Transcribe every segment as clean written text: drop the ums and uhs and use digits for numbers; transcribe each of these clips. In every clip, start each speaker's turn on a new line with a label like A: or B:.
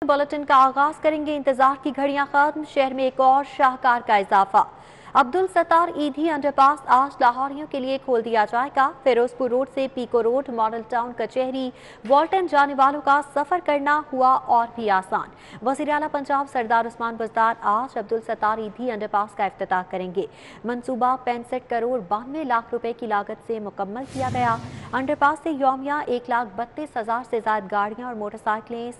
A: Bulletin का आगाज करेंगे। इंतजार की घड़ियां खत्म, शहर में एक और शाहकार का इजाफा। अब्दुल सत्तार ईदी अंडरपास आज लाहौरियों के लिए खोल दिया जाएगा। फिरोजपुर रोड से पीको रोड, मॉडल टाउन, कचहरी, वॉल्टन जाने वालों का सफर करना हुआ और भी आसान। वज़ीर आला पंजाब सरदार उस्मान बुज़दार आज अब्दुल सत्तार ईदी अंडरपास का इफ्तिताह करेंगे। मंसूबा 65 करोड़ 92 लाख रुपए की लागत से मुकम्मल किया गया। अंडरपास से यौमिया 1,32,000 से ज्यादा गाड़ियां और मोटरसाइकिलें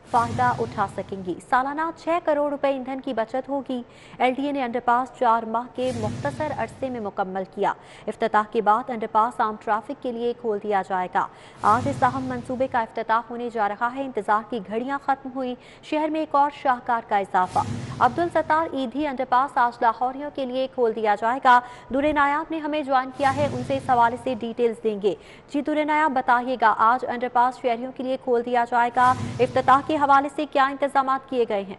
A: फायदा उठा सकेंगी। सालाना 6 करोड़ रुपए ईंधन की बचत होगी। एलडीए ने अंडरपास 4 माह के मुख्तसर अरसे में मुकम्मल किया। इफ्तिताह के बाद अंडरपास आम ट्रैफिक के लिए खोल दिया जाएगा। आज इस अहम मंसूबे का इफ्तिताह होने जा रहा है। इंतजार की घड़ियां खत्म हुई, शहर में एक और शाहकार का इजाफा। अब्दुल सत्तार ईदी अंडरपास आज लाहौरियों के लिए खोल दिया जाएगा। दुरे नायाब ने हमें ज्वाइन किया है, उनसे इस हवाले से डिटेल्स देंगे। जी दुरे नायाब, बताइएगा, आज अंडरपास शहरियों के लिए खोल दिया जाएगा, इफ्तिताह के हवाले से क्या इंतजाम किए गए हैं?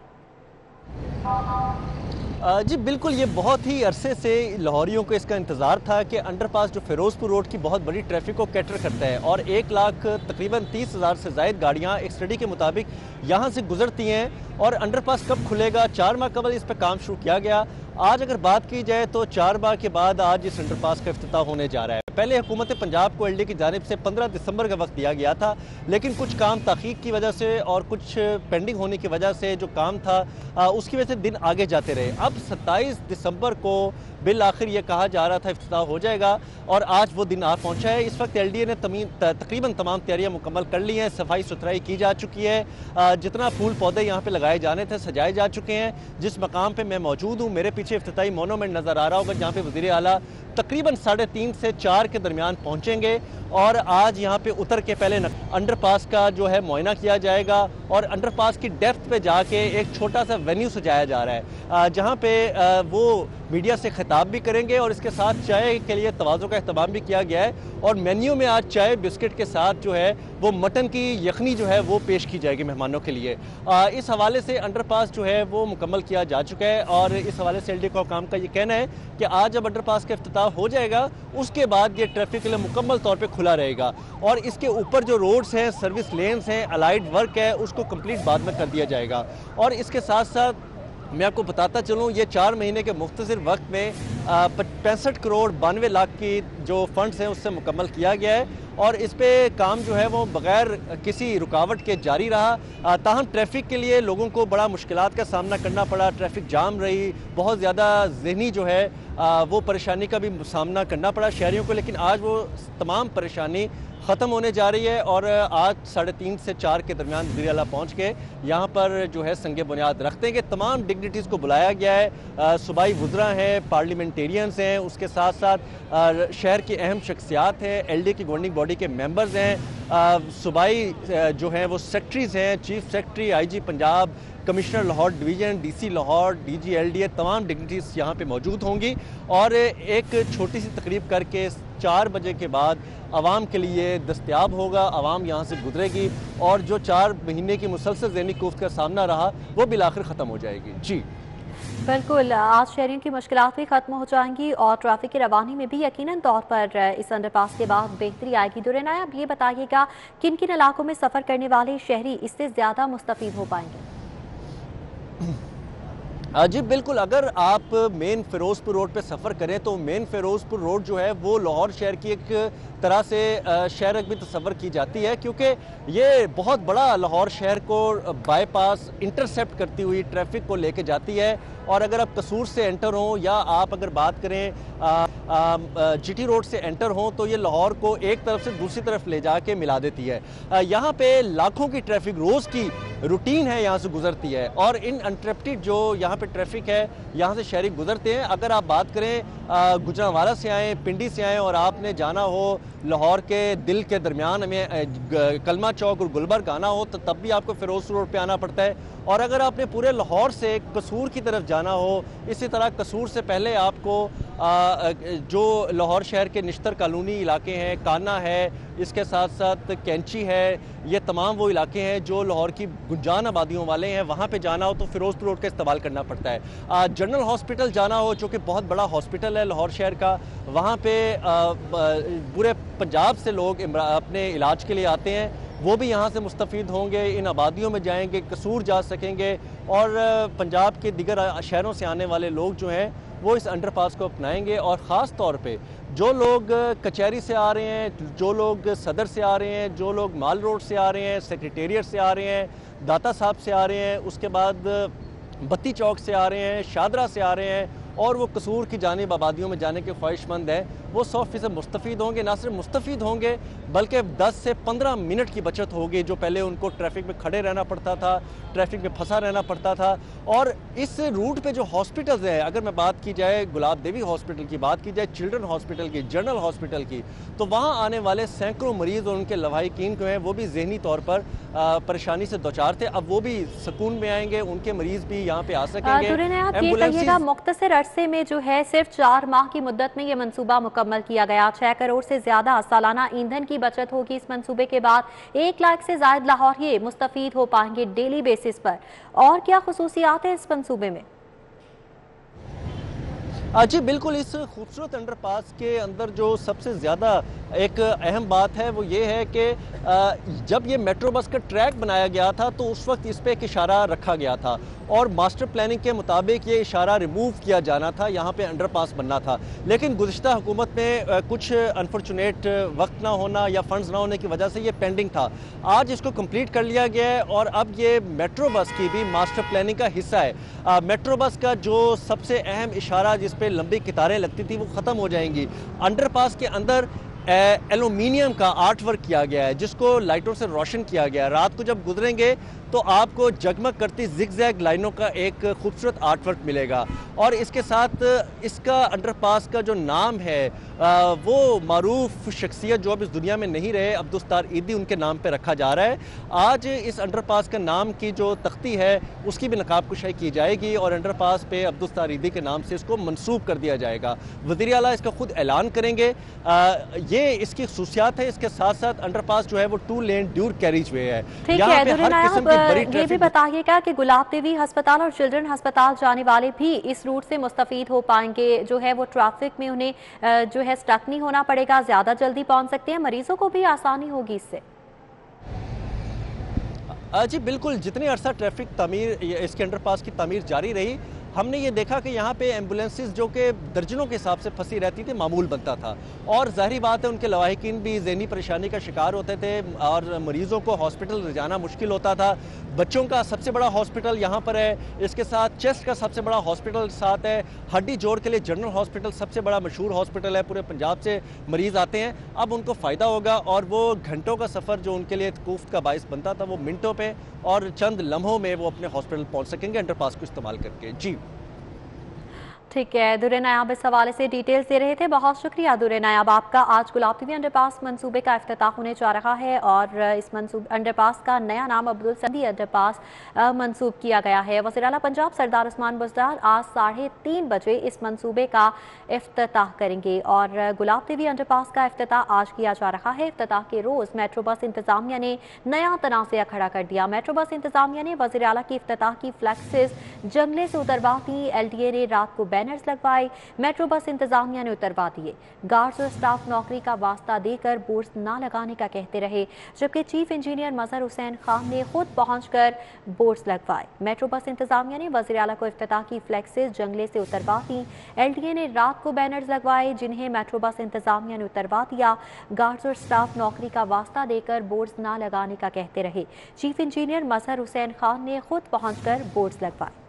B: जी बिल्कुल, ये बहुत ही अरसे से लाहौरियों को इसका इंतज़ार था कि अंडरपास जो फिरोजपुर रोड की बहुत बड़ी ट्रैफिक को कैटर करता है और 1 लाख तकरीबन 30,000 से ज़ायद गाड़ियाँ एक स्टडी के मुताबिक यहाँ से गुजरती हैं। और अंडरपास कब खुलेगा, 4 माह कबल इस पर काम शुरू किया गया। आज अगर बात की जाए तो 4 माह के बाद आज इस अंडरपास का इफ्तिताह होने जा रहा है। पहले हुकूमत पंजाब को एलडी की जानिब से 15 दिसंबर का वक्त दिया गया था, लेकिन कुछ काम ताख़ीर की वजह से और कुछ पेंडिंग होने की वजह से जो काम था उसकी वजह से दिन आगे जाते रहे। अब 27 दिसंबर को बिल आखिर ये कहा जा रहा था इफ्तिताह हो जाएगा और आज वो दिन आ पहुंचा है। इस वक्त एलडीए ने तकरीबन तमाम तैयारियां मुकम्मल कर ली हैं। सफाई सुथराई की जा चुकी है। जितना फूल पौधे यहाँ पे लगाए जाने थे सजाए जा चुके हैं। जिस मकाम पे मैं मौजूद हूँ, मेरे पीछे इफ्तिताई मोनूमेंट नज़र आ रहा होगा, जहाँ पे वज़ीर आला तकरीबन 3:30 से 4 के दरमियान पहुँचेंगे और आज यहाँ पे उतर के पहले अंडरपास का जो है मुआयना किया जाएगा और अंडरपास की डेप्थ पे जाके एक छोटा सा वेन्यू सजाया जा रहा है, जहाँ पे वो मीडिया से खिताब भी करेंगे और इसके साथ चाय के लिए तवाज़ो का अहतमाम भी किया गया है। और मेन्यू में आज चाय बिस्किट के साथ जो है वो मटन की यखनी जो है वो पेश की जाएगी मेहमानों के लिए। इस हवाले से अंडरपास जो है वो मुकम्मल किया जा चुका है और इस हवाले से एलडी काम का ये कहना है कि आज जब अंडरपास का इफ्तिताह हो जाएगा उसके बाद ये ट्रैफिक के लिए मुकम्मल तौर पे खुला रहेगा और इसके ऊपर जो रोड्स हैं, सर्विस लेन्स हैं, अलाइड वर्क है, उसको कंप्लीट बाद में कर दिया जाएगा। और इसके साथ साथ मैं आपको बताता चलूँ, ये 4 महीने के मुख्तसर वक्त में 65 करोड़ 92 लाख की जो फंड्स हैं उससे मुकम्मल किया गया है और इस पे काम जो है वो बगैर किसी रुकावट के जारी रहा। ताहम ट्रैफिक के लिए लोगों को बड़ा मुश्किलात का सामना करना पड़ा, ट्रैफिक जाम रही, बहुत ज़्यादा ज़हनी जो है वो परेशानी का भी सामना करना पड़ा शहरियों को, लेकिन आज वो तमाम परेशानी ख़त्म होने जा रही है और आज 3:30 से 4 के दरमियान वज़ीर आला पहुँच के यहाँ पर जो है संगे बुनियाद रखते हैं कि तमाम डिग्निटीज़ को बुलाया गया है। सूबाई वज़रा हैं, पार्लियामेंटेरियंस हैं, उसके साथ साथ शहर की अहम शख्सियात हैं, एलडी की गवर्निंग बॉडी के मेंबर्स हैं, सूबाई जो हैं वो सेक्रेटरीज़ हैं, chief secretary, IG Punjab, commissioner Lahore division, DC Lahore, DG LDA, तमाम डिग्निटीज़ यहाँ पे मौजूद होंगी और एक छोटी सी तकरीब करके 4 बजे के बाद आवाम के लिए दस्तयाब होगा। आवाम यहाँ से गुजरेगी और जो 4 महीने की मुसलसल ज़हनी कोफ्त का सामना रहा वो बिल आखिर ख़त्म हो जाएगी। जी
A: बिल्कुल, आज शहरियों की मुश्किलात भी खत्म हो जाएंगी और ट्रैफिक की रवानी में भी यकीनन तौर पर इस अंडरपास के बाद बेहतरी आएगी। दुरे नायाब, ये बताइएगा, किन किन इलाकों में सफ़र करने वाले शहरी इससे ज़्यादा मुस्तफ़ीद हो पाएंगे?
B: जी बिल्कुल, अगर आप मेन फिरोजपुर रोड पे सफ़र करें तो मेन फिरोजपुर रोड जो है वो लाहौर शहर की एक तरह से शहर भी तस्वर की जाती है, क्योंकि ये बहुत बड़ा लाहौर शहर को बाईपास इंटरसेप्ट करती हुई ट्रैफिक को लेके जाती है। और अगर आप कसूर से एंटर हों या आप अगर बात करें जीटी रोड से एंटर हों तो ये लाहौर को एक तरफ से दूसरी तरफ ले जाके मिला देती है। यहाँ पे लाखों की ट्रैफिक रोज़ की रूटीन है यहाँ से गुजरती है और इन अनटरप्टेड जो यहाँ पे ट्रैफिक है यहाँ से शहरी गुजरते हैं। अगर आप बात करें गुजरांवाला से आएँ, पिंडी से आएँ और आपने जाना हो लाहौर के दिल के दरमियान में कलमा चौक और गुलबर्ग आना हो तो तब भी आपको फिरोजपुर रोड पे आना पड़ता है। और अगर आपने पूरे लाहौर से कसूर की तरफ जाना हो, इसी तरह कसूर से पहले आपको जो लाहौर शहर के निश्तर कॉलोनी इलाके हैं, काना है, इसके साथ साथ कैंची है, ये तमाम वो इलाके हैं जो लाहौर की गुंजान आबादियों वाले हैं। वहाँ पे जाना हो तो फिरोजपुर रोड का इस्तेमाल करना पड़ता है। जनरल हॉस्पिटल जाना हो, जो कि बहुत बड़ा हॉस्पिटल है लाहौर शहर का, वहाँ पे पूरे पंजाब से लोग अपने इलाज के लिए आते हैं। वो भी यहाँ से मुस्तफ़ीद होंगे, इन आबादियों में जाएंगे, कसूर जा सकेंगे और पंजाब के दीगर शहरों से आने वाले लोग जो हैं वो इस अंडरपास को अपनाएंगे। और ख़ास तौर पे जो लोग कचहरी से आ रहे हैं, जो लोग सदर से आ रहे हैं, जो लोग माल रोड से आ रहे हैं, सेक्रेटेरिएट से आ रहे हैं, दाता साहब से आ रहे हैं, उसके बाद बत्ती चौक से आ रहे हैं, शादरा से आ रहे हैं और वो कसूर की जानिब आबादियों में जाने के ख्वाहिशमंद हैं, वो 100% मुस्तफ़ीद होंगे। ना सिर्फ मुस्तफ़ीद होंगे बल्कि 10 से 15 मिनट की बचत होगी, जो पहले उनको ट्रैफिक में खड़े रहना पड़ता था, ट्रैफिक में फंसा रहना पड़ता था। और इस रूट पे जो हॉस्पिटल्स हैं, अगर मैं बात की जाए गुलाब देवी हॉस्पिटल की, बात की जाए चिल्ड्रन हॉस्पिटल की, जनरल हॉस्पिटल की, तो वहाँ आने वाले सैकड़ों मरीज़ और उनके लवाहिकीन जो हैं वो भी ज़हनी तौर पर परेशानी से दोचार थे। अब वो भी सुकून में आएंगे, उनके मरीज़ भी यहाँ पे आ सकेंगे।
A: मुख्तसर अरसे में जो है सिर्फ 4 माह की मुद्दत में ये मंसूबा मुकम्मल किया गया। 6 करोड़ से ज्यादा सालाना ईंधन की बचत होगी। इस मंसूबे के बाद 1 लाख से ज्यादा लाहौरी मुस्तफीद हो पाएंगे डेली बेसिस पर। और क्या खुसूसियात है इस मंसूबे में?
B: जी बिल्कुल, इस खूबसूरत अंडरपास के अंदर जो सबसे ज़्यादा एक अहम बात है वो ये है कि जब ये मेट्रो बस का ट्रैक बनाया गया था तो उस वक्त इस पे एक इशारा रखा गया था और मास्टर प्लानिंग के मुताबिक ये इशारा रिमूव किया जाना था, यहाँ पे अंडरपास बनना था। लेकिन गुज़िश्ता हुकूमत में कुछ अनफॉर्चुनेट वक्त ना होना या फंड्स ना होने की वजह से ये पेंडिंग था। आज इसको कंप्लीट कर लिया गया है और अब ये मेट्रो बस की भी मास्टर प्लानिंग का हिस्सा है। मेट्रो बस का जो सबसे अहम इशारा जिस पे लंबी कितारें लगती थी वो ख़त्म हो जाएंगी। अंडरपास के अंदर एल्यूमिनियम का आर्ट वर्क किया गया है जिसको लाइटों से रोशन किया गया है। रात को जब गुजरेंगे तो आपको जगमग करती जिगजैग लाइनों का एक खूबसूरत आर्ट वर्क मिलेगा। और इसके साथ इसका अंडरपास का जो नाम है वो मारूफ शख्सियत जो अब इस दुनिया में नहीं रहे, अब्दुल ईदी, उनके नाम पे रखा जा रहा है। आज इस अंडरपास का नाम की जो तख्ती है उसकी भी नकाब कुशाई की जाएगी और अंडरपास पे अब्दुल ईदी के नाम से इसको मंसूब कर दिया जाएगा। वज़ीर आला इसका खुद ऐलान करेंगे। ये इसकी खसूसियात है। इसके साथ साथ अंडरपास जो है वो 2 लेन ड्यूर कैरिज वे है। यहाँ पे हर किस्म की बड़ी
A: ये भी बताइएगा कि गुलाब देवी अस्पताल और चिल्ड्रन अस्पताल जाने वाले भी इस रूट से मुस्तफीद हो पाएंगे। जो है वो ट्रैफिक में उन्हें जो है स्टक नहीं होना पड़ेगा, ज्यादा जल्दी पहुंच सकते हैं, मरीजों को भी आसानी होगी इससे।
B: जी बिल्कुल, जितने अरसा ट्रैफिक तमीर इसके अंडरपास की तमीर जारी रही, हमने ये देखा कि यहाँ पे एम्बुलेंसेस जो कि दर्जनों के हिसाब से फंसी रहती थी मामूल बनता था और ज़ाहिर बात है उनके लवाहिकीन भी ज़हनी परेशानी का शिकार होते थे और मरीज़ों को हॉस्पिटल ले जाना मुश्किल होता था। बच्चों का सबसे बड़ा हॉस्पिटल यहाँ पर है, इसके साथ चेस्ट का सबसे बड़ा हॉस्पिटल साथ है, हड्डी जोड़ के लिए जनरल हॉस्पिटल सबसे बड़ा मशहूर हॉस्पिटल है, पूरे पंजाब से मरीज़ आते हैं। अब उनको फ़ायदा होगा और वो घंटों का सफ़र जो उनके लिए तकूफ़ का बाइस बनता था वो मिनटों पे और चंद लम्हों में वो अपने हॉस्पिटल पहुँच सकेंगे अंडरपास को इस्तेमाल करके। जी
A: ठीक है, दुर्रे नायाब इस हवाले से डिटेल्स दे रहे थे। बहुत शुक्रिया दुर्रे नायाब आपका। आज गुलाब देवी अंडरपास मंसूबे का इफ्तिताह होने जा रहा है और इस अंडरपास का नया नाम अब्दुल सदी अंडरपास मंसूब किया गया है। वज़ीर आला पंजाब सरदार उस्मान बुज़दार आज 3:30 बजे इस मंसूबे का इफ्तिताह करेंगे और गुलाब देवी अंडरपास का इफ्तिताह आज किया जा रहा है। इफ्तिताह के रोज़ मेट्रो बस इंतजामिया ने नया तनाज़ा खड़ा कर दिया। मेट्रो बस इंतजामिया ने वज़ीर आला की इफ्तिताह की फ्लैक्सेस जंगले से उतरवा दी। LDA ने रात को बैनर्स लगवाए, मेट्रो बस इंतजामिया ने उतरवा दिए। गार्ड्स और स्टाफ नौकरी का वास्ता देकर बोर्ड्स ना लगाने का कहते रहे, जबकि चीफ इंजीनियर मजहर हुसैन खान ने खुद पहुंचकर बोर्ड्स लगवाए। मेट्रो बस इंतजामिया ने वज़ीर आला को इफ्तिताह की फ्लैक्सेस जंगले से उतरवा दी। LDA ने रात को बैनर्स लगवाए जिन्हें मेट्रो बस इंतजामिया ने उतरवा दिया। गार्ड्स और स्टाफ नौकरी का वास्ता देकर बोर्ड्स ना लगाने का कहते रहे, चीफ इंजीनियर मजहर हुसैन खान ने खुद पहुंचकर बोर्ड्स लगवाए।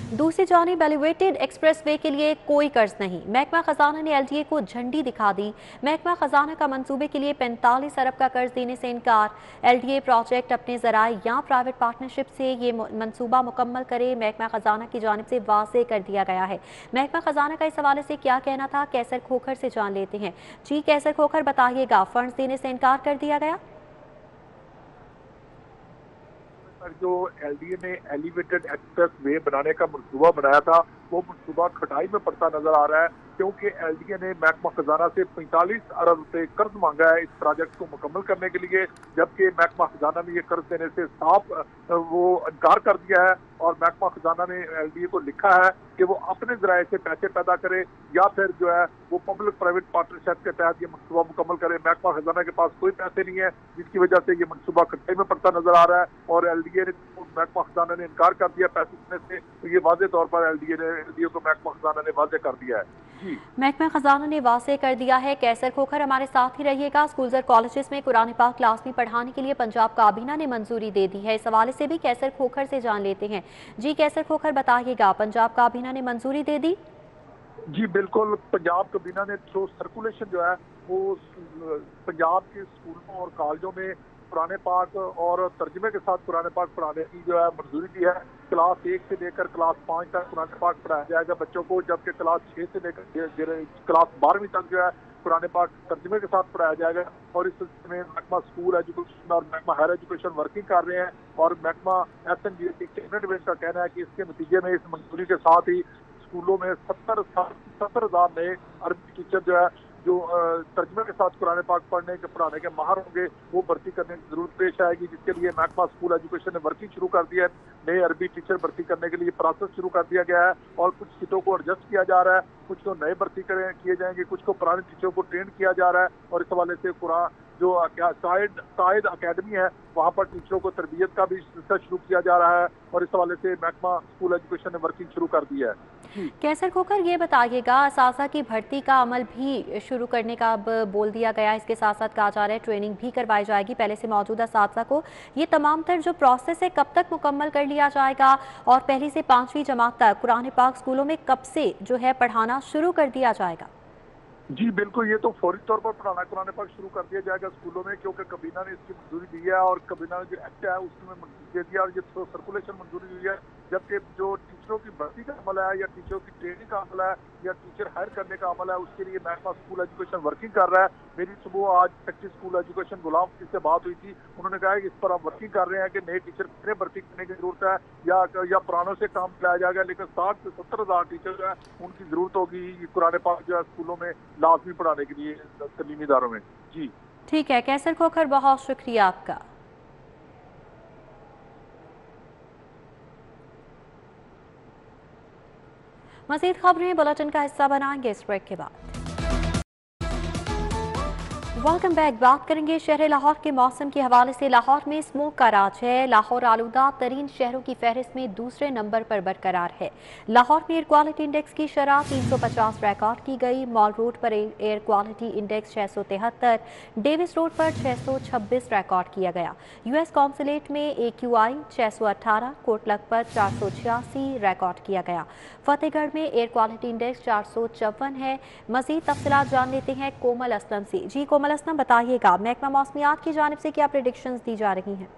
A: दूसरी जानिब एलिवेटेड एक्सप्रेसवे के लिए कोई कर्ज नहीं, महकमा खजाना ने LDA को झंडी दिखा दी। महकमा खजाना का मंसूबे के लिए 45 अरब का कर्ज देने से इनकार। LDA प्रोजेक्ट अपने जराए या प्राइवेट पार्टनरशिप से ये मंसूबा मुकम्मल करे, महकमा खजाना की जानिब से वाज़ेह कर दिया गया है। महकमा खजाना का इस हवाले से क्या कहना था, कैसर खोखर से जान लेते हैं। जी कैसर खोखर, बताइएगा, फंड्स देने से इनकार कर दिया गया?
C: जो LDA ने एलिवेटेड एक्सप्रेस वे बनाने का मंसूबा बनाया था वो मंसूबा खटाई में पड़ता नजर आ रहा है। क्योंकि एलडीए ने महकमा खजाना से 45 अरब रुपए कर्ज मांगा है इस प्रोजेक्ट को मुकम्मल करने के लिए, जबकि महकमा खजाना ने ये कर्ज देने से साफ वो इनकार कर दिया है। और महकमा खजाना ने एलडीए को लिखा है कि वो अपने जराये से पैसे पैदा करे या फिर जो है वो पब्लिक प्राइवेट पार्टनरशिप के तहत ये मनसूबा मुकम्मल करे। महकमा खजाना के पास कोई पैसे नहीं है, जिसकी वजह से ये मनसूबा खड्डे में पड़ता नजर आ रहा है। और एलडीए ने महकमा खजाना ने इनकार कर दिया पैसे देने से, तो ये वाजे तौर पर एलडीए को महकमा खजाना ने वाजे कर दिया है। जी,
A: महकमा खजाना ने वाजे कर दिया है। कैसर खोखर हमारे साथ ही रहिएगा। स्कूल्स और कॉलेजेस में कुरान पाक क्लास में पढ़ाने के लिए पंजाब काबीना ने मंजूरी दे दी है। इस हवाले से भी कैसर खोखर से जान लेते हैं। जी कैसर खोखर बताइएगा, पंजाब काबीना ने मंजूरी दे दी?
C: जी बिल्कुल, पंजाब काबीना ने जो सर्कुलेशन जो है वो पंजाब के स्कूलों और कॉलेजों में कुरान पाक और तर्जुमे के साथ कुरान पाक पढ़ाने की जो है मंजूरी दी है। क्लास 1 से लेकर क्लास 5 तक कुरान पाक पढ़ाया जाएगा बच्चों को, जबकि क्लास 6 से लेकर क्लास 12वीं तक जो है कुरान पाक तर्जुमे के साथ पढ़ाया जाएगा। और इस सिलसिले में महकमा स्कूल एजुकेशन और महकमा हायर एजुकेशन वर्किंग कर रहे हैं। और महकमा SNDA कैबिनेट बेंच का कहना है कि इसके नतीजे में इस मंजूरी के साथ ही स्कूलों में 70,000 नए अरबी टीचर जो है जो तर्जुमे के साथ कुरान पाक पढ़ाने के माहर होंगे, वो भर्ती करने की जरूरत पेश आएगी, जिसके लिए महकमा स्कूल एजुकेशन ने वर्किंग शुरू कर दिया है। नए अरबी टीचर भर्ती करने के लिए प्रोसेस शुरू कर दिया गया है और कुछ सीटों को एडजस्ट किया जा रहा है, कुछ को नए भर्ती किए जाएंगे, कुछ को पुराने टीचरों को ट्रेन किया जा रहा है। और इस हवाले से कुरान जो कायद अकेडमी है वहाँ पर टीचरों को तरबियत का भी सिलसिला शुरू किया जा रहा है। और इस हवाले से महकमा स्कूल एजुकेशन ने वर्किंग शुरू कर दी है।
A: कैसर खोखर ये बताइएगा, असासा की भर्ती का अमल भी शुरू करने का अब बोल दिया गया, इसके साथ साथ कहा जा रहा है ट्रेनिंग भी करवाई जाएगी पहले से मौजूदा असातिज़ा को। ये तमाम तर जो प्रोसेस है कब तक मुकम्मल कर लिया जाएगा और पहली से 5वीं जमात तक कुरान पाक स्कूलों में कब से जो है पढ़ाना शुरू कर दिया जाएगा?
C: जी बिल्कुल, ये तो फौरी तौर पर पढ़ाना कुरान पाक शुरू कर दिया जाएगा स्कूलों में, क्योंकि काबीना ने इसकी मंजूरी दी है और काबीना ने जो एक्ट है उसमें मंजूरी दे दिया और ये सर्कुलेशन मंजूरी हुई है। जबकि जो टीचरों की भर्ती का अमल है या टीचरों की ट्रेनिंग का अमल है या टीचर हायर करने का अमल है, उसके लिए महकमा स्कूल एजुकेशन वर्किंग कर रहा है। मेरी सुबह आज सेक्रेटरी स्कूल एजुकेशन गुलाम से बात हुई थी, उन्होंने कहा कि इस पर हम वर्किंग कर रहे हैं कि नए टीचर कितने भर्ती करने की जरूरत है या पुरानों से काम चलाया जाएगा, लेकिन 60 से 70,000 टीचर जो है उनकी जरूरत होगी कुरान पाक जो है स्कूलों में लाजमी पढ़ाने के लिए तलीमी इदारों में। जी
A: ठीक है कैसर खोखर, बहुत शुक्रिया आपका। मज़ीद खबरें बुलेटिन का हिस्सा बनाएंगे इस ब्रेक के बाद। Welcome back. बात करेंगे शहर लाहौर के मौसम के हवाले से। लाहौर में स्मोक का राज है। लाहौर आलूदा तरीन शहरों की फहरिस्त में दूसरे नंबर पर बरकरार है। लाहौर में एयर क्वालिटी इंडेक्स की शरह 350 रिकॉर्ड की गई। मॉल रोड पर air quality index 673, Davis road पर 626 रिकॉर्ड किया गया। US कॉन्सुलेट में AQI 618, कोटलक पर 486 रिकॉर्ड किया गया। फतेहगढ़ में एयर क्वालिटी इंडेक्स 454 है। मजीद तफसीलात जान लेते हैं कोमल असलम से। जी कोमल असलम बताइएगा, महकमा मौसमियात की जानिब से क्या प्रेडिक्शंस दी जा रही हैं?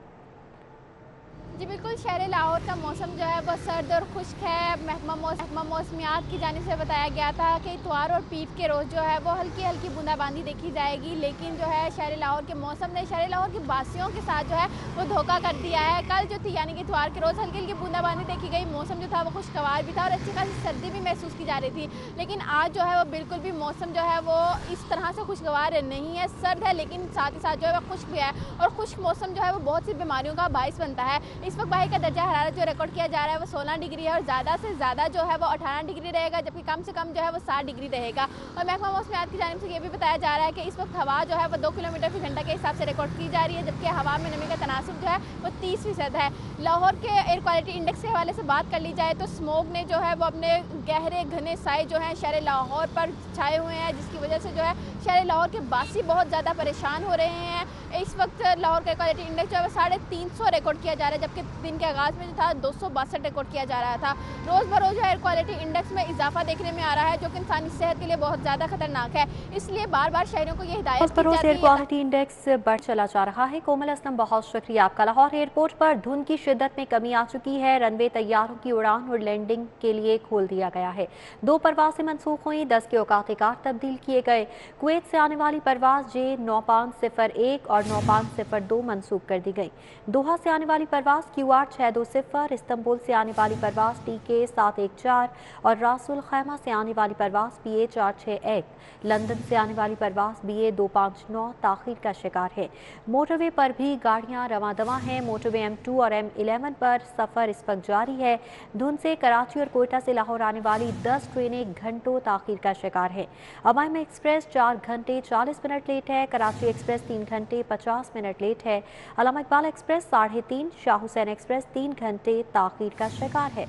D: जी बिल्कुल, शहर लाहौर का मौसम जो है वो सर्द और खुश्क है। महकमा मौसमियात की जानिब से बताया गया था कि इतवार और पीर के रोज़ जो है वो हल्की हल्की बूंदाबांदी देखी जाएगी, लेकिन जो है शहर लाहौर के मौसम ने शहर लाहौर के वासियों के साथ जो है वो धोखा कर दिया है। कल जो थी यानी कि इतवार के रोज़ हल्की हल्की बूंदाबांदी देखी गई, मौसम जो था वो खुशगवार भी था और अच्छी खासी सर्दी भी महसूस की जा रही थी। लेकिन आज जो है वो बिल्कुल भी मौसम जो है वो इस तरह से खुशगवार नहीं है, सर्द है लेकिन साथ ही साथ जो है वो खुश्क भी है। और खुश्क मौसम जो है वो बहुत सी बीमारियों का बायस बनता है। इस वक्त बाहर का दर्जा हरारत जो रिकॉर्ड किया जा रहा है वो 16 डिग्री है और ज़्यादा से ज़्यादा जो है वो 18 डिग्री रहेगा, जबकि कम से कम जो है वो 7 डिग्री रहेगा। और महकमा मौसमियात की जानिब से ये भी बताया जा रहा है कि इस वक्त हवा जो है वो 2 किलोमीटर फी घंटा के हिसाब से रिकॉर्ड की जा रही है, जबकि हवा में नमी का तनासुब जो है वो 30% है। लाहौर के एयर क्वालिटी इंडेक्स के हवाले से बात कर ली जाए तो स्मोक ने जो है वो अपने गहरे घने साए जो हैं शहर लाहौर पर छाए हुए हैं, जिसकी वजह से जो है शहर लाहौर के बासी बहुत ज़्यादा परेशान हो रहे हैं। इस वक्त लाहौर का एयर क्वालिटी इंडेक्स जो है 350 रिकॉर्ड किया जा रहा है, जबकि दिन के आगाज़ में जो था 262 रिकॉर्ड किया जा रहा था। रोज़ बरोज़ एयर क्वालिटी इंडेक्स में इजाफा देखने में आ रहा है, जो कि इंसानी सेहत के लिए बहुत ज़्यादा खतरनाक है। इसलिए बार बार शहरों को ये हिदायत की जाती है।
A: एयर क्वालिटी इंडेक्स बढ़ चला जा रहा है। कोमल असलम बहुत शुक्रिया आपका। लाहौर एयरपोर्ट पर धुंध की शिद्दत में कमी आ चुकी है। रनवे तैयारों की उड़ान और लैंडिंग के लिए खोल दिया गया है। 2 परवासें मनसूख हुई, 10 के औकात कार तब्दील किए गए। कुवैत कुवैत से आने वाली परवाज J9501 और 9502 मंसूख कर दी गई। दोहा से आने वाली परवाज QR620, इस्तांबुल से आने वाली परवाज TK714 और रासुल खैमा से आने वाली परवाज BA461, लंदन से आने वाली परवाज BA259 ताखीर का शिकार है। मोटरवे पर भी गाड़ियां रवां दवां हैं। मोटरवे M2 और M11 पर सफर इस वक्त जारी है। धुंध से कराची और कोयटा से लाहौर आने वाली 10 ट्रेनें घंटों ताखीर का शिकार है। अमाइम एक्सप्रेस 4 घंटे 40 मिनट लेट है। कराची एक्सप्रेस 3 घंटे 50 मिनट लेट है। अल्लामा इकबाल एक्सप्रेस 3:30, शाह हुसैन एक्सप्रेस 3 घंटे ताखीर का शिकार है।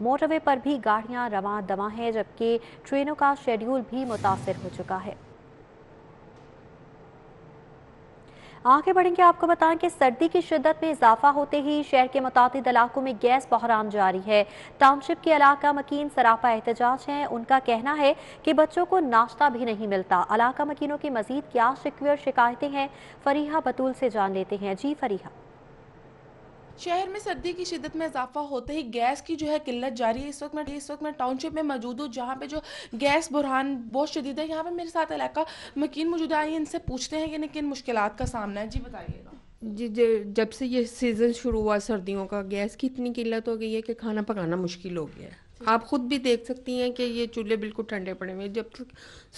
A: मोटरवे पर भी गाड़ियां रवां दवां हैं, जबकि ट्रेनों का शेड्यूल भी मुतासिर हो चुका है। आगे बढ़ेंगे, आपको बताएं कि सर्दी की शिद्दत में इजाफा होते ही शहर के मुतादिद इलाकों में गैस बहरान जारी है। टाउनशिप के इलाका मकीन सरापा एहतजाज हैं। उनका कहना है कि बच्चों को नाश्ता भी नहीं मिलता। इलाका मकीनों की मजीद क्या शिकवे और शिकायतें हैं, फरीहा बतूल से जान लेते हैं। जी फरीहा।
E: शहर में सर्दी की शिद्दत में इजाफा होते ही गैस की जो है किल्लत जारी है। इस वक्त मैं टाउनशिप में मौजूद हूँ, जहाँ पे जो गैस बुरहान बहुत शदीद है। यहाँ पे मेरे साथ इलाका मकीन मौजूद आए हैं, इनसे पूछते हैं कि इन्हें किन मुश्किलात का सामना है। जी बताइएगा।
F: जी जब से ये सीज़न शुरू हुआ सर्दियों का, गैस की इतनी किल्लत हो गई है कि खाना पकाना मुश्किल हो गया है। आप खुद भी देख सकती हैं कि ये चूल्हे बिल्कुल ठंडे पड़े हुए हैं। जब तक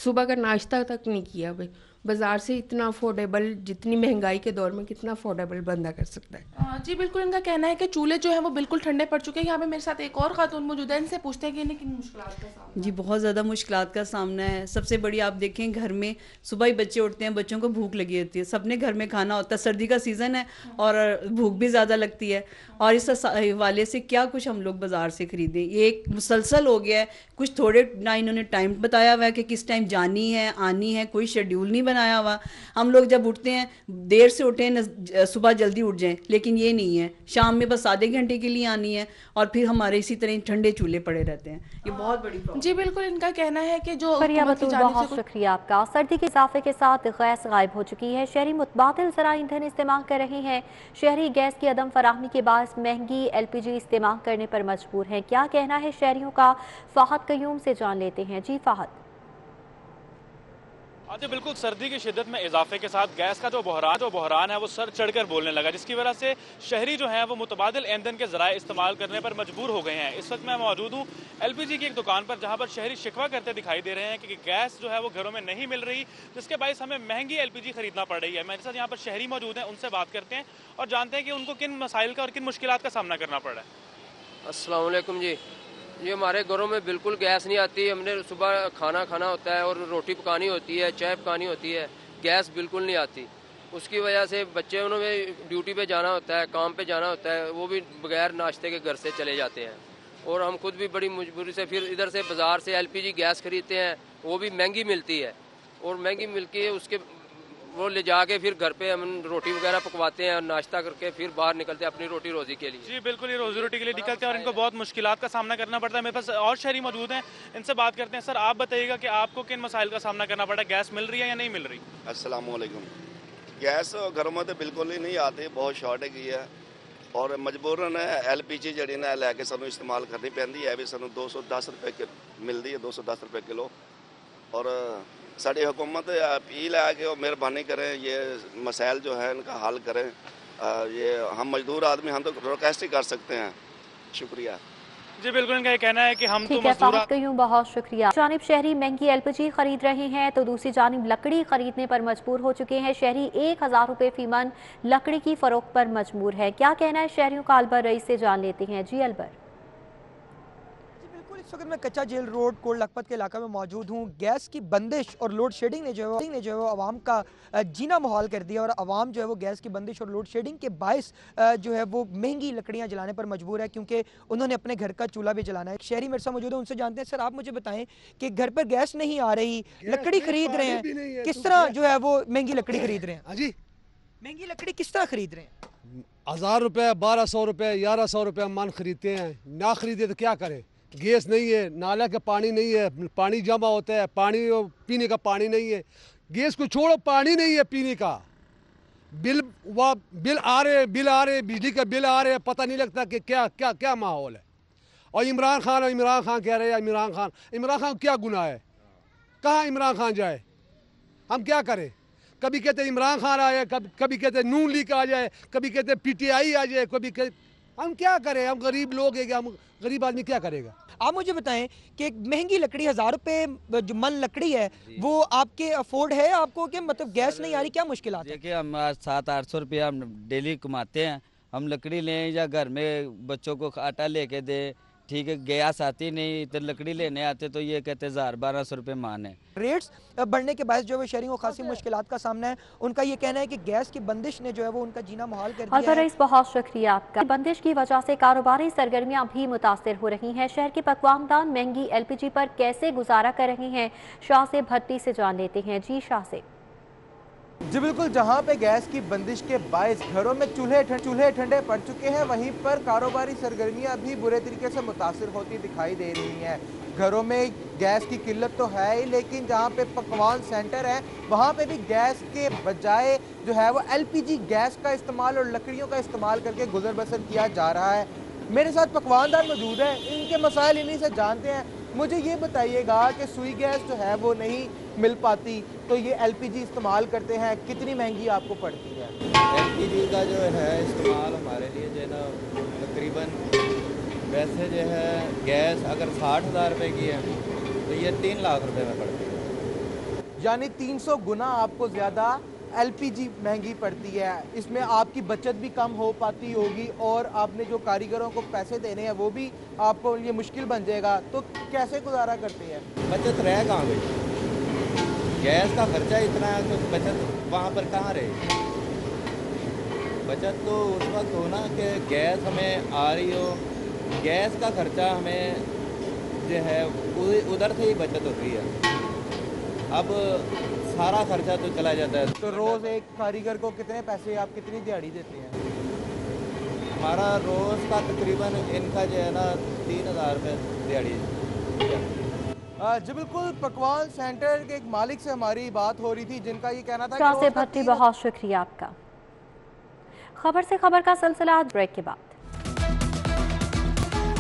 F: सुबह का नाश्ता तक नहीं किया भाई, बाजार से इतना अफोर्डेबल, जितनी महंगाई के दौर में कितना अफोर्डेबल बंदा कर सकता है।
E: जी बिल्कुल, इनका कहना है कि चूल्हे जो है वो बिल्कुल ठंडे पड़ चुके हैं। यहाँ पे मेरे साथ एक और खातून मौजूद है, इनसे पूछते हैं कि इन्हें किन मुश्किलात का सामना।
G: जी बहुत ज़्यादा मुश्किलात का सामना है। सबसे बड़ी आप देखें, घर में सुबह ही बच्चे उठते हैं, बच्चों को भूख लगी होती है, सबने घर में खाना होता है, सर्दी का सीज़न है और भूख भी ज़्यादा लगती है। और इस हवाले से क्या कुछ हम लोग बाज़ार से ख़रीदें, ये एक मुसलसल हो गया है। कुछ थोड़े ना इन्होंने टाइम बताया हुआ है कि किस टाइम जानी है आनी है, कोई शेड्यूल नहीं बनाया हुआ। हम लोग जब उठते हैं देर से उठें, सुबह जल्दी उठ जाएं, लेकिन ये नहीं है। शाम में बस आधे घंटे के लिए आनी है और फिर हमारे इसी तरह ठंडे चूल्हे पड़े रहते हैं। ये बहुत बड़ी प्रॉब्लम।
E: जी बिल्कुल, इनका कहना है कि जो
A: बहुत शुक्रिया आपका। सर्दी के इजाफे के साथ गैस गायब हो चुकी है। शहरी मुतबादिल ज़रा ईंधन इस्तेमाल कर रहे हैं। शहरी गैस की अदम फराहमी के बायस महंगी LPG इस्तेमाल करने पर मजबूर हैं। क्या कहना है शहरियों का, फाहद कयूम से जान लेते हैं। जी फाहद।
H: जी बिल्कुल, सर्दी की शिद्दत में इजाफे के साथ गैस का जो बहरान है वो सर चढ़कर बोलने लगा, जिसकी वजह से शहरी जो हैं वो मुतबादिल ईंधन के ज़राए इस्तेमाल करने पर मजबूर हो गए हैं। इस वक्त मैं मौजूद हूँ LPG की एक दुकान पर, जहाँ पर शहरी शिकवा करते दिखाई दे रहे हैं कि गैस जो है वो घरों में नहीं मिल रही, जिसके बायस हमें महंगी LPG खरीदना पड़ रही है। मेरे साथ यहाँ पर शहरी मौजूद हैं, उनसे बात करते हैं और जानते हैं कि उनको किन मसाइल का और किन मुश्किलात का सामना करना पड़ रहा है।
I: अस्सलाम वालेकुम जी। ये हमारे घरों में बिल्कुल गैस नहीं आती। हमने सुबह खाना खाना होता है और रोटी पकानी होती है, चाय पकानी होती है, गैस बिल्कुल नहीं आती। उसकी वजह से बच्चे उन्होंने ड्यूटी पे जाना होता है, काम पे जाना होता है, वो भी बगैर नाश्ते के घर से चले जाते हैं। और हम खुद भी बड़ी मजबूरी से फिर इधर से बाज़ार से LPG गैस खरीदते हैं, वो भी महंगी मिलती है। और महंगी मिलती है, उसके वो ले जाके फिर घर पे हम रोटी वगैरह पकवाते हैं और नाश्ता करके फिर बाहर निकलते हैं अपनी रोटी रोजी के लिए।
H: जी बिल्कुल, ये रोजी रोटी के लिए निकलते हैं और इनको बहुत मुश्किलात का सामना करना पड़ता है। मेरे पास और शहरी मौजूद हैं, इनसे बात करते हैं। सर आप बताइएगा कि आपको किन मसाइल का सामना करना पड़ा है, गैस मिल रही है या नहीं मिल रही?
J: अस्सलाम वालेकुम। गैस घरों में तो बिल्कुल ही नहीं आती, बहुत शॉर्टेज है और मजबूरन LPG जी ना लैके सानू इस्तेमाल करनी पैंदी है। भी सानू 210 रुपए मिलती है, 210 रुपए किलो। और साड़ी हुकूमत अपील है कि वो मेहरबानी करें, ये मसाइल जो है इनका हल करें। ये हम मजदूर आदमी, हम तो रिक्वेस्ट ही कर सकते हैं। शुक्रिया।
H: जी बिल्कुल, इनका ये कहना है कि हम तो
A: मजदूर। बहुत शुक्रिया। जानिब शहरी महंगी LPG खरीद रहे हैं तो दूसरी जानिब लकड़ी खरीदने पर मजबूर हो चुके हैं। शहरी 1000 रुपए फी मन लकड़ी की फरोख्त पर मजबूर है। क्या कहना है शहरियों का, अलबर रईस से जान लेते हैं। जी अलबर।
K: इस वक्त मैं कच्चा जेल रोड कोट लखपत के इलाका में मौजूद हूँ। गैस की बंदिश और लोड शेडिंग ने जो है आवाम का जीना मुहाल कर दिया और आवाम जो है वो गैस की बंदिश और लोड शेडिंग के बायस जो है वो महंगी लकड़ियाँ जलाने पर मजबूर है, क्योंकि उन्होंने अपने घर का चूल्हा भी जलाना है। शहरी मेरे साथ मौजूद है, उनसे जानते हैं। सर आप मुझे बताएं कि घर पर गैस नहीं आ रही, लकड़ी खरीद रहे हैं, किस तरह जो है वो महंगी लकड़ी खरीद रहे हैं?
L: जी
K: महंगी लकड़ी किस तरह खरीद रहे हैं?
L: 1000 रुपये, 1200 रुपये, 1100 रुपये मन खरीदते हैं। ना खरीदे तो क्या करें? गैस नहीं है, नाला का पानी नहीं है, पानी जमा होता है, पानी पीने का पानी नहीं है। गैस को छोड़ो, पानी नहीं है पीने का। बिल आ रहे, बिजली का बिल आ रहे, पता नहीं लगता कि क्या क्या क्या माहौल है। और इमरान खान कह रहे हैं, इमरान खान क्या गुनाह है? कहाँ इमरान खान जाए? हम क्या करें? कभी कहते इमरान खान आ जाए, कभी कहते नून लीग आ जाए, कभी कहते पीटीआई आ जाए, हम क्या करें? हम गरीब लोग हैं, हम गरीब आदमी क्या करेगा?
K: आप मुझे बताएं कि एक महंगी लकड़ी 1000 रुपये जो मन लकड़ी है वो आपके अफोर्ड है आपको कि मतलब गैस नहीं आ रही, क्या मुश्किल आती है?
M: देखिए हम 700-800 रुपया हम डेली कमाते हैं, हम लकड़ी लें या घर में बच्चों को आटा लेके दें, ठीक है, गैस आती नहीं तो लकड़ी लेने आते तो ये कहते 1000-1200 रुपये मान है।
K: रेट्स बढ़ने के बाद जो है शहरियों को खासी मुश्किलात का सामना है। उनका ये कहना है कि गैस की बंदिश ने जो है वो उनका जीना मुहाल कर दिया है।
A: रईस, बहुत शुक्रिया आपका। बंदिश की वजह से कारोबारी सरगर्मियां भी मुतासिर हो रही हैं। शहर के पकवानदान महंगी LPG पर कैसे गुजारा कर रहे हैं, शाह से भट्टी से जान लेते हैं। जी शाह से।
N: जी बिल्कुल, जहां पे गैस की बंदिश के बायस घरों में चूल्हे ठंडे पड़ चुके हैं, वहीं पर कारोबारी सरगर्मियां भी बुरे तरीके से मुतासिर होती दिखाई दे रही हैं। घरों में गैस की किल्लत तो है ही, लेकिन जहां पे पकवान सेंटर है वहां पे भी गैस के बजाय जो है वो LPG गैस का इस्तेमाल और लकड़ियों का इस्तेमाल करके गुजर बसर किया जा रहा है। मेरे साथ पकवानदार मौजूद हैं, इनके मसाइल इन्हीं से जानते हैं। मुझे ये बताइएगा कि सुई गैस जो है वो नहीं मिल पाती तो ये LPG इस्तेमाल करते हैं, कितनी महंगी आपको पड़ती है?
O: LPG का जो है इस्तेमाल हमारे लिए जो है ना तकरीबन वैसे जो है गैस अगर 60,000 रुपये की है तो ये 3 लाख रुपए में पड़ती है,
N: यानी 300 गुना आपको ज़्यादा LPG महंगी पड़ती है। इसमें आपकी बचत भी कम हो पाती होगी और आपने जो कारीगरों को पैसे देने हैं वो भी आपको ये मुश्किल बन जाएगा, तो कैसे गुजारा करते हैं?
O: बचत रह कहाँ गई? गैस का खर्चा इतना है तो बचत वहाँ पर कहाँ रहे? बचत तो उस वक्त हो ना कि गैस हमें आ रही हो, गैस का खर्चा हमें जो है उधर से ही बचत होती है। अब सारा खर्चा तो चला जाता है।
N: तो रोज़ एक कारीगर को कितने पैसे, आप कितनी दिहाड़ी देते हैं?
O: हमारा रोज़ का तकरीबन इनका जो है ना 3000 रुपये दिहाड़ी।
N: जी बिल्कुल, पकवान सेंटर के एक मालिक से हमारी बात हो रही थी जिनका ये कहना था
A: शाह से भट्टी, बहुत शुक्रिया आपका। खबर से खबर का सिलसिला ब्रेक के बाद।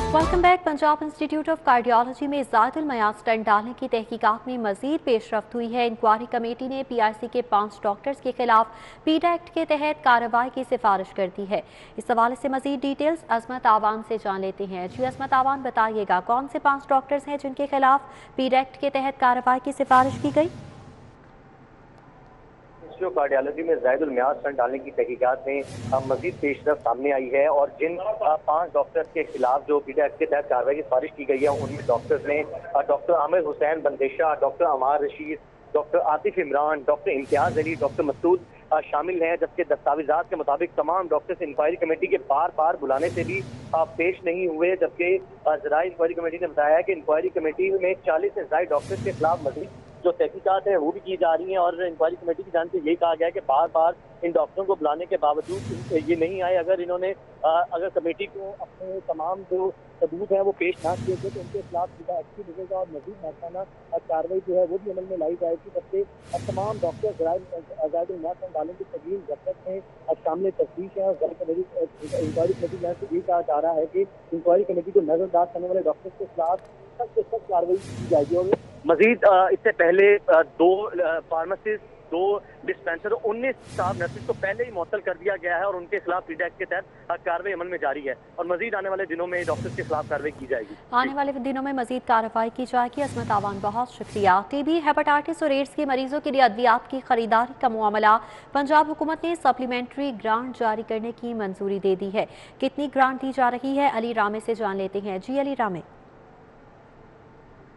A: Welcome back. Punjab institute of cardiology में ज़ायदुल मयाद स्टंट डालने की तहकीकात में मजीद पेशरफ्त हुई है। इंक्वायरी कमेटी ने PIC के 5 डॉक्टर्स के खिलाफ पीडा एक्ट के तहत कार्रवाई की सिफारिश कर दी है। इस हवाले से मजीद डिटेल्स अजमत आवान से जान लेते हैं। जी अजमत आवान, बताइएगा कौन से 5 डॉक्टर्स हैं जिनके खिलाफ पीडा एक्ट के तहत कार्रवाई की सिफारिश की गई?
P: कार्डियोलॉजी में ज़ायदुल मयाद स्टंट डालने की तहकीकात में मजीद पेशरफ्त सामने आई है और जिन 5 डॉक्टर्स के खिलाफ जो पीडा एक्ट के तहत कार्रवाई की सिफारिश की गई है उनमें डॉक्टर्स ने doctor Amir Hussain Bandesha, doctor Amar Rashid, doctor Atif Imran, doctor Imtiaz Ali, doctor Masood शामिल हैं। जबकि दस्तावेजात के मुताबिक तमाम डॉक्टर्स इंक्वायरी कमेटी के बार बुलाने से भी पेश नहीं हुए। जबकि ज़राए इंक्वायरी कमेटी ने बताया कि इंक्वायरी कमेटी में 40 से ज़ायद डॉक्टर्स के खिलाफ मजीद जो तहकीकात है वो भी की जा रही हैं और इंक्वायरी कमेटी की जान से यही कहा गया है कि बार इन डॉक्टरों को बुलाने के बावजूद ये नहीं आए। अगर इन्होंने अगर कमेटी को अपने तमाम जो सबूत हैं वो पेश ना किए थे तो उनके खिलाफ सीधा एक्शन मिलेगा और मजीद महकाना कार्रवाई जो है वो भी अमल में लाई जाएगी। जबकि तमाम डॉक्टर ज़ायदुल मयाद डालने की तजवीज़ जब्त में शामिल तफ्तीश है और इंक्वायरी कमेटी जान से यही कहा जा रहा है कि इंक्वायरी कमेटी को नजरअंदाज करने वाले डॉक्टर्स के खिलाफ सख्त से सख्त कार्रवाई की जाएगी। और मजीद इससे पहले 2 फार्मासिस्ट, 2 डिस्पेंसर, 19 स्टाफ नर्सिस को पहले ही मुअत्तल कर दिया गया है और उनके खिलाफ पीडा एक्ट के तहत कार्रवाई अमल में जारी है और मजीद आने वाले दिनों में डॉक्टर्स के खिलाफ कार्रवाई की जाएगी।
A: आने वाले दिनों में मजीद कार्रवाई की जाएगी। अजमत आवान, बहुत शुक्रिया। TB, हेपेटाइटिस और एड्स के मरीजों के लिए अद्वियात की खरीदारी का मामला, पंजाब हुकूमत ने सप्लीमेंट्री ग्रांट जारी करने की मंजूरी दे दी है। कितनी ग्रांट दी जा रही है, अली रामे से जान लेते हैं। जी अली रामे।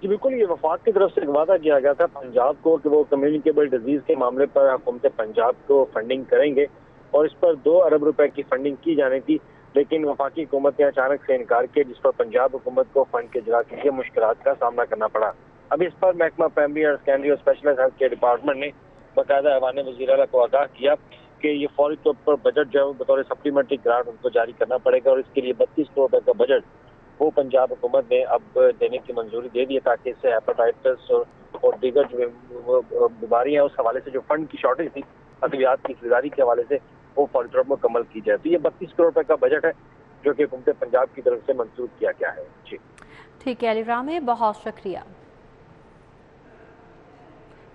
P: जी बिल्कुल, ये वफाक की तरफ से वादा किया गया था पंजाब को कि वो कम्युनिकेबल डिजीज के मामले पर हुकूमत पंजाब को फंडिंग करेंगे और इस पर 2 अरब रुपए की फंडिंग की जानी थी, लेकिन वफाकी हुकूमत ने अचानक से इनकार किया जिस पर पंजाब हुकूमत को फंड के जरा के मुश्किलात का सामना करना पड़ा। अब इस पर महकमा प्राइमरी और सेकेंडरी और स्पेशलाइज्ड हेल्थ केयर डिपार्टमेंट ने बाकायदा ऐवान वज़ीर आला को आगाह किया कि ये फौरी तौर पर बजट जो है बतौर सप्लीमेंट्री ग्रांट उनको जारी करना पड़ेगा और इसके लिए 32 करोड़ रुपए का बजट वो पंजाब हुकूमत ने अब देने की मंजूरी दे दी है ताकि इससे हेपेटाइटिस और दीगर जो बीमारियां उस हवाले से जो फंड की शॉर्टेज थी अद्वियात की खरीदारी के हवाले से वो फौरी तौर पर मुकम्मल की जाए। तो ये 32 करोड़ रुपए का बजट है जो कि हुकूमत पंजाब की तरफ से मंजूर किया गया है। जी
A: ठीक है अली रामे, बहुत शुक्रिया।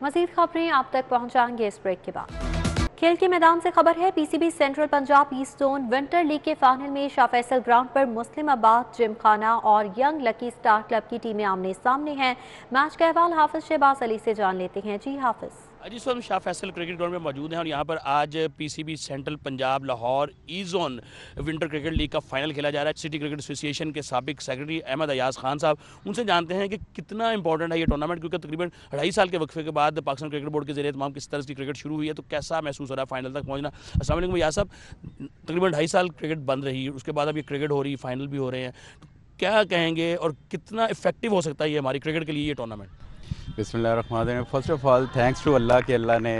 A: मजीद खबरें आप तक पहुंचाएंगे इस ब्रेक के बाद। खेल के मैदान से खबर है, PCB central Punjab east zone winter league के फाइनल में शाह फैसल ग्राउंड पर मुस्लिमाबाद जिमखाना और यंग लकी स्टार क्लब की टीमें आमने सामने हैं। मैच का अहवाल हाफिज शहबाज अली से जान लेते हैं। जी हाफिज।
Q: जिस वक्त शाह फैसल क्रिकेट ग्राउंड में मौजूद हैं और यहाँ पर आज पीसीबी सेंट्रल पंजाब लाहौर ई जोन विंटर क्रिकेट लीग का फाइनल खेला जा रहा है। सिटी क्रिकेट एसोसिएशन के साबिक सेक्रेटरी अहमद अयाज खान साहब, उनसे जानते हैं कि कितना इंपॉर्टेंट है ये टूर्नामेंट, क्योंकि तकरीबन 2.5 साल के वक्फे के बाद पाकिस्तान क्रिकेट बोर्ड के ज़रिए तमाम किस तरह की क्रिकेट शुरू हुई है, तो कैसा महसूस हो रहा है फाइनल तक पहुँचना। अस्सलाम वालेकुम अयाज साहब, तकरीबन 2.5 साल क्रिकेट बंद रही, उसके बाद अब ये क्रिकेट हो रही, फाइनल भी हो रहे हैं, तो क्या कहेंगे और कितना इफेक्टिव हो सकता है ये हमारी क्रिकेट के लिए ये टूर्नामेंट?
R: बिस्मिल्लाहिर्रहमानिर्रहीम। First of all thanks to Allah कि अल्लाह ने